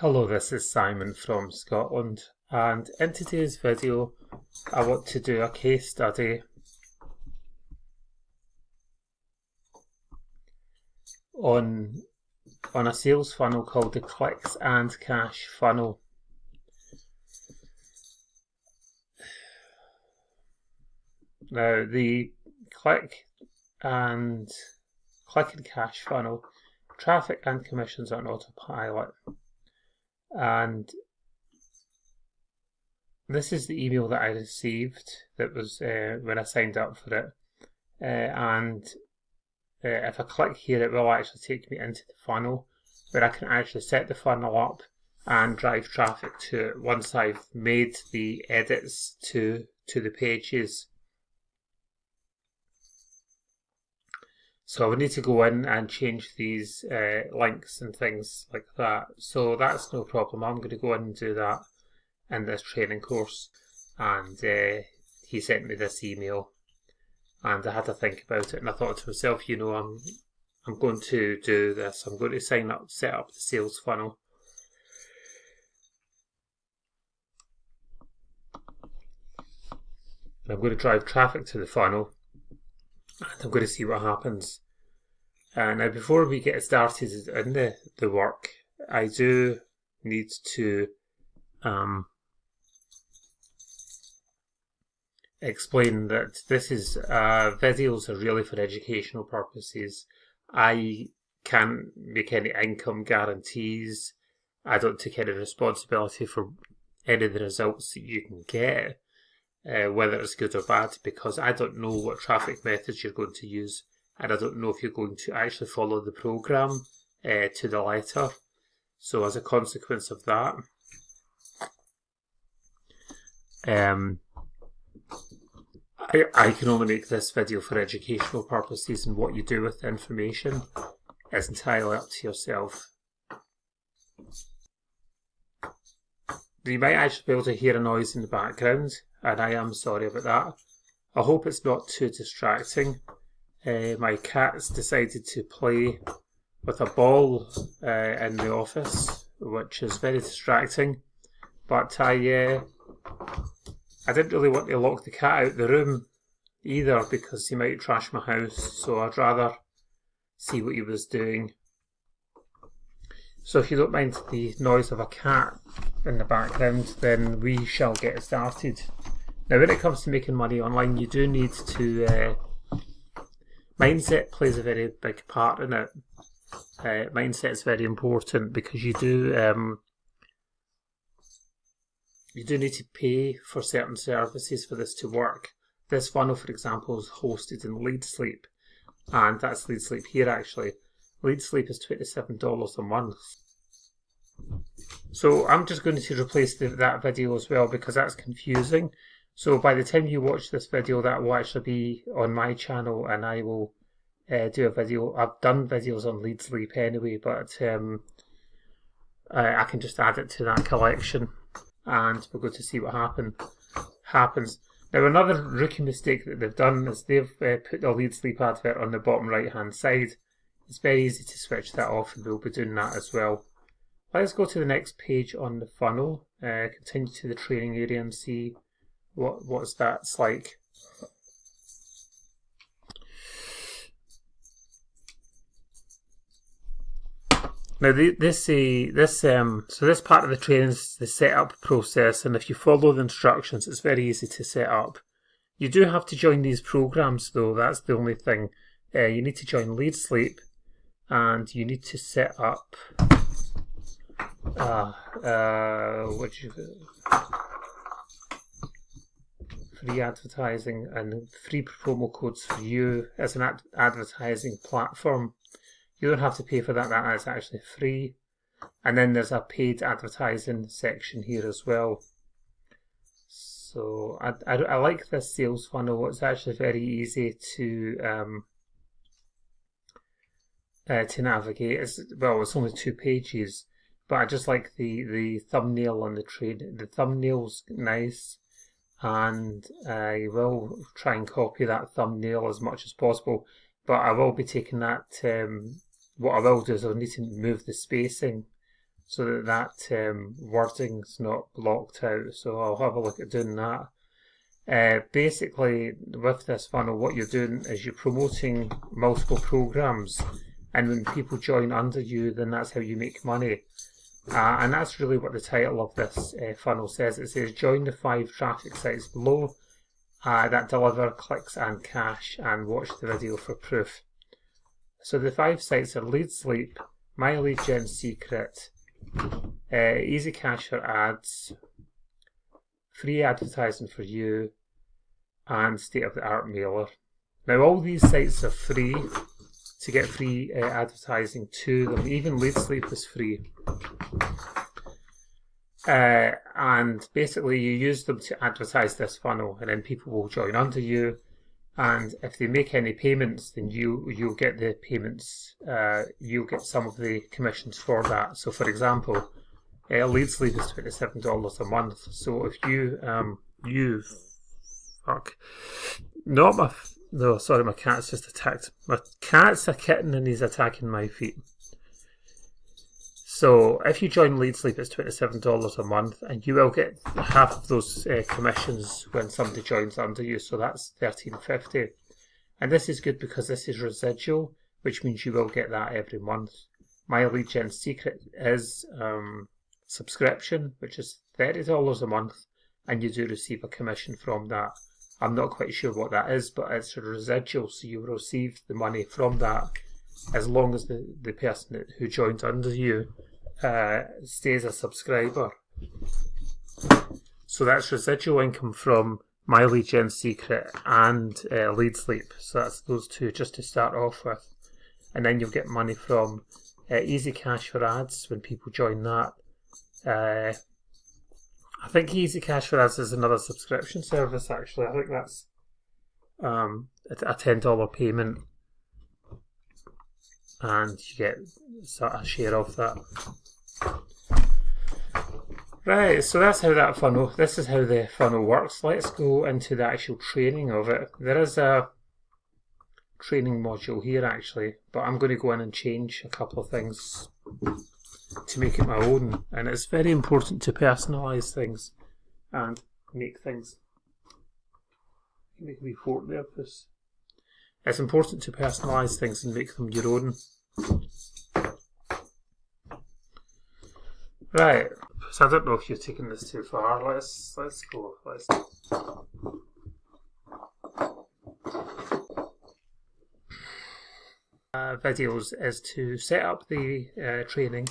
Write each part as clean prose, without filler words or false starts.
Hello, this is Simon from Scotland, and in today's video I want to do a case study on a sales funnel called the Clicks and Cash funnel. Now, the click and cash funnel, traffic and commissions on autopilot. And this is the email that I received that was when I signed up for it. If I click here, it will actually take me into the funnel where I can actually set the funnel up and drive traffic to it once I've made the edits to the pages. So we need to go in and change these links and things like that. So that's no problem. I'm going to go in and do that in this training course. And he sent me this email, and I had to think about it. And I thought to myself, I'm going to do this. I'm going to set up the sales funnel. And I'm going to drive traffic to the funnel. And I'm going to see what happens. Now, before we get started in the work, I do need to explain that this is videos are really for educational purposes. I can't make any income guarantees. I don't take any responsibility for any of the results that you can get. Whether it's good or bad, because I don't know what traffic methods you're going to use, and I don't know if you're going to actually follow the program to the letter. So as a consequence of that, I can only make this video for educational purposes, and what you do with the information is entirely up to yourself. You might actually be able to hear a noise in the background, and I am sorry about that. I hope it's not too distracting. My cat's decided to play with a ball in the office, which is very distracting. But I didn't really want to lock the cat out the room either, because he might trash my house, so I'd rather see what he was doing. So if you don't mind the noise of a cat in the background, then we shall get started. Now, when it comes to making money online, you do need to... mindset plays a very big part in it. Mindset is very important, because you do need to pay for certain services for this to work. This funnel, for example, is hosted in LeadSleep, and that's LeadSleep here actually. LeadSleep is $27 a month. So I'm just going to replace that video as well, because that's confusing. So by the time you watch this video, that will actually be on my channel, and I will do a video. I've done videos on LeadSleep anyway, but I can just add it to that collection, and we're going to see what happens. Now, another rookie mistake that they've done is they've put the LeadSleep advert on the bottom right hand side. It's very easy to switch that off, and we'll be doing that as well. Let's go to the next page on the funnel, continue to the training area and see what's that's like. Now so this part of the training is the setup process, and if you follow the instructions, it's very easy to set up. You do have to join these programs though, that's the only thing. You need to join LeadSleep, and you need to set up free advertising and free promo codes for you as an advertising platform. You don't have to pay for that, that is actually free. And then there's a paid advertising section here as well. So I like this sales funnel. It's actually very easy to navigate. It's only 2 pages, but I just like the thumbnail on the trade. The thumbnail's nice, and I will try and copy that thumbnail as much as possible. But I will be taking that. What I will do is I'll need to move the spacing so that wording's not blocked out. So I'll have a look at doing that. Basically, with this funnel, what you're doing is you're promoting multiple programs, and when people join under you, then that's how you make money. And that's really what the title of this funnel says. It says join the 5 traffic sites below that deliver clicks and cash, and watch the video for proof. So the 5 sites are Lead Sleep, My Lead Gen Secret, Easy Cash for Ads, Free Advertising for You, and State of the Art Mailer. Now all these sites are free to get free advertising to them. Even Lead Sleep is free. And basically you use them to advertise this funnel, and then people will join under you, and if they make any payments, then you'll get the payments, you'll get some of the commissions for that. So for example, Lead Sleep is $27 a month. So if my cat's just attacked. My cat's a kitten and he's attacking my feet. So if you join Lead Sleep, it's $27 a month, and you will get half of those commissions when somebody joins under you. So that's $13.50, and this is good because this is residual, which means you will get that every month. My Lead Gen Secret is subscription, which is $30 a month, and you do receive a commission from that. I'm not quite sure what that is, but it's a residual, so you will receive the money from that as long as the person who joins under you stays a subscriber. So that's residual income from My Lead Gen Secret and Lead Sleep. So that's those two just to start off with. And then you'll get money from Easy Cash for Ads when people join that. I think Easy Cash for Ads is another subscription service actually. I think that's a $10 payment, and you get a share of that. Right, so that's how this is how the funnel works. Let's go into the actual training of it. There is a training module here actually, but I'm going to go in and change a couple of things to make it my own. And it's very important to personalise things and make things. Make me fort there, please. It's important to personalise things and make them your own. Right, so I don't know if you're taking this too far. Let's go. Videos is to set up the training.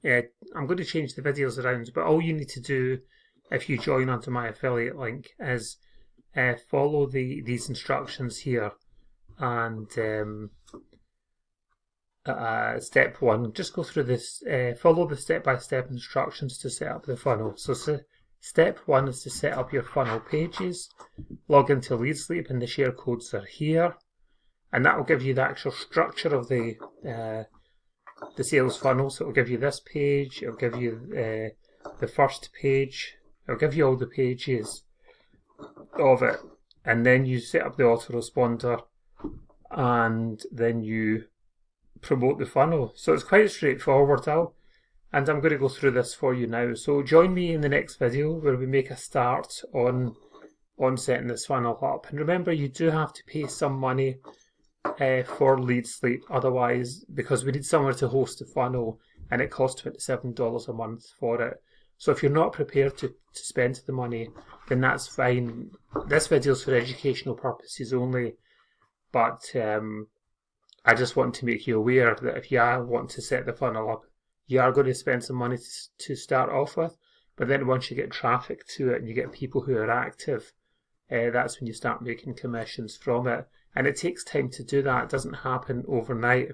I'm going to change the videos around, but all you need to do if you join onto my affiliate link is follow these instructions here, and step 1, just go through this, follow the step-by-step instructions to set up the funnel. So step 1 is to set up your funnel pages, log into Lead Sleep, and the share codes are here, and that will give you the actual structure of the sales funnel. So it will give you this page, it will give you the first page, it will give you all the pages of it, and then you set up the autoresponder, and then you promote the funnel. So it's quite straightforward and I'm going to go through this for you now. So join me in the next video where we make a start on setting this funnel up. And remember, you do have to pay some money for Lead Sleep, otherwise, because we need somewhere to host the funnel, and it costs $27 a month for it. So if you're not prepared to spend the money, then that's fine. This video is for educational purposes only, but I just want to make you aware that if you want to set the funnel up, you are going to spend some money to start off with, but then once you get traffic to it and you get people who are active, that's when you start making commissions from it. And it takes time to do that. It doesn't happen overnight.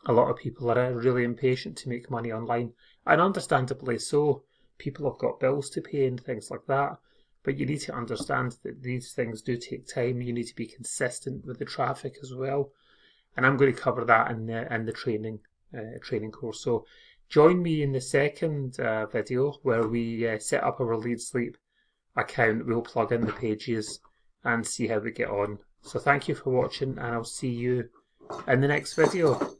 A lot of people are really impatient to make money online, and understandably so. People have got bills to pay and things like that, but you need to understand that these things do take time. You need to be consistent with the traffic as well, and I'm going to cover that in the training course. So join me in the second video where we set up our Lead Sleep account. We'll plug in the pages and see how we get on. So thank you for watching, and I'll see you in the next video.